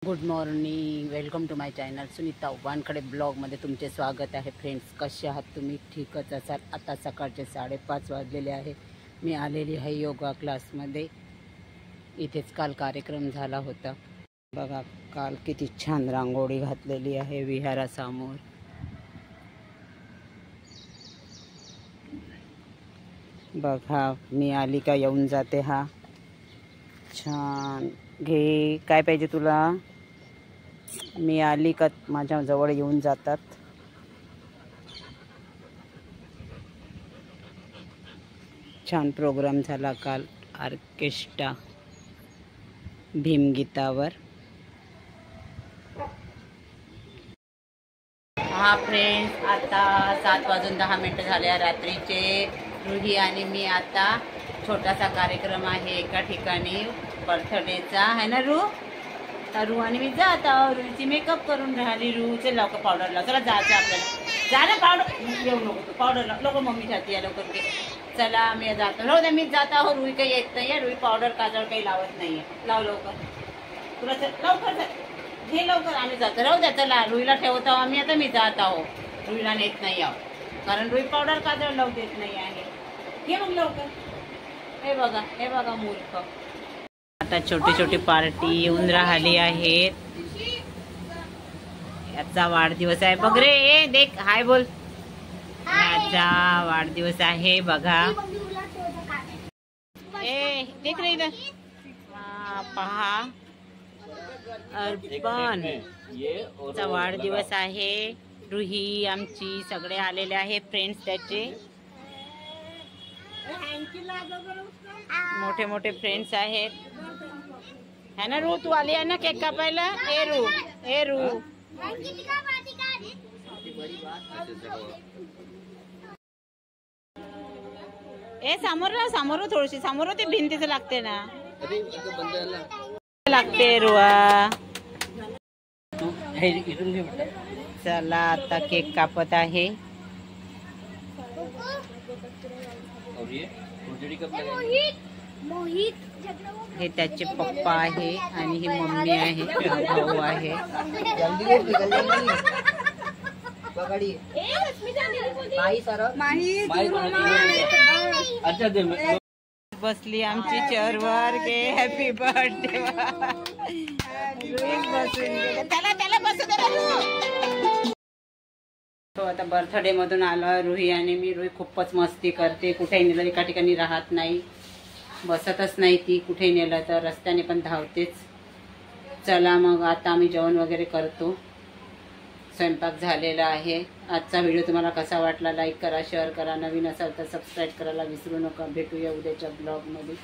Good morning, welcome to my channel Sunita Wankhede ब्लॉगमध्ये तुमचे स्वागत आहे. फ्रेंड्स, कसे आहात तुम्ही? ठीकच असाल. आता सकाळचे 5:30 वाजलेले आहे. मी आलेली आहे योगा क्लासमध्ये. इथेच काल कार्यक्रम झाला होता. बघा, काल किती छान रांगोळी घातलेली आहे विहारासमोर. बघा, मी आली का येऊन जाते. हा छान घे, काय पाहिजे तुला? मी आली का माझ्या जवळ येऊन जातात. छान प्रोग्राम झाला काल ऑर्केस्ट्रा भीमगीतावर. हा फ्रेंड्स, आता 7:10 झाले रात्रीचे. रुही आणि मी आता छोटासा कार्यक्रम आहे एका ठिकाणी बर्थडेचा, आहे ना रू? रू आणि मी जात आहो. रूची मेकअप करून राहिली. रूचे लवकर पावडर लाव. चला जायचं आपल्याला. जा ना, पावडर येऊ नको, पावडर लाव लवकर. मम्मी ठाती आहे लवकर घे. चला मी जातो. राहू द्या, मीच जात आहो. रुई काही येत नाही आहे. रुई पावडर काजळ काही लावत नाही आहे. लाव लवकर. तुला लवकर घे लवकर. आम्ही जातो. राहू द्या, चला रुईला ठेवत आहो आम्ही. आता मी जात आहो. रुईला नेत नाही आहो कारण रुई पावडर काजळ लावू देत नाही आहे. घे मग लवकर. हे बघा मूर्ख. आता छोटी छोटी पार्टी येऊन राहिली आहेत. याचा वाढदिवस आहे बघ रे. ए देख, हाय बोल. याचा वाढदिवस आहे बघा. ए देख रे इधर. हा पहा, अर्पण चा वाढदिवस आहे. रुही आमची सगळे आलेले आहे फ्रेंड्स त्याचे. मोठे मोठे फ्रेंड्स आहेत, है ना रू? तू आली आहे ना केक कापायला? ए रू ए समोर थोडीशी समोर. ते भिंतीचं लागते ना, लागते रुआ. चला आता केक कापत आहे. हे त्याचे पप्पा आहे आणि ही मम्मी आहे, भाऊ आहे. बसली आमची चेअरवर. घे हॅपी बर्थडे. त्याला बसू दे. तो आता बर्थडे मधून आला रुही आणि मी. रुही खूपच मस्ती करते. कुठेही नेलं एका ठिकाणी राहत नाही, बसतच नाही ती. कुठेही नेलं तर रस्त्याने पण धावतेच. चला मग आता आम्ही जेवण वगैरे करतो. स्वयंपाक झालेला आहे. आजचा व्हिडिओ तुम्हाला कसा वाटला? लाईक करा, शेअर करा. नवीन असाल तर सबस्क्राईब करायला विसरू नका. भेटूया उद्याच्या ब्लॉगमध्ये.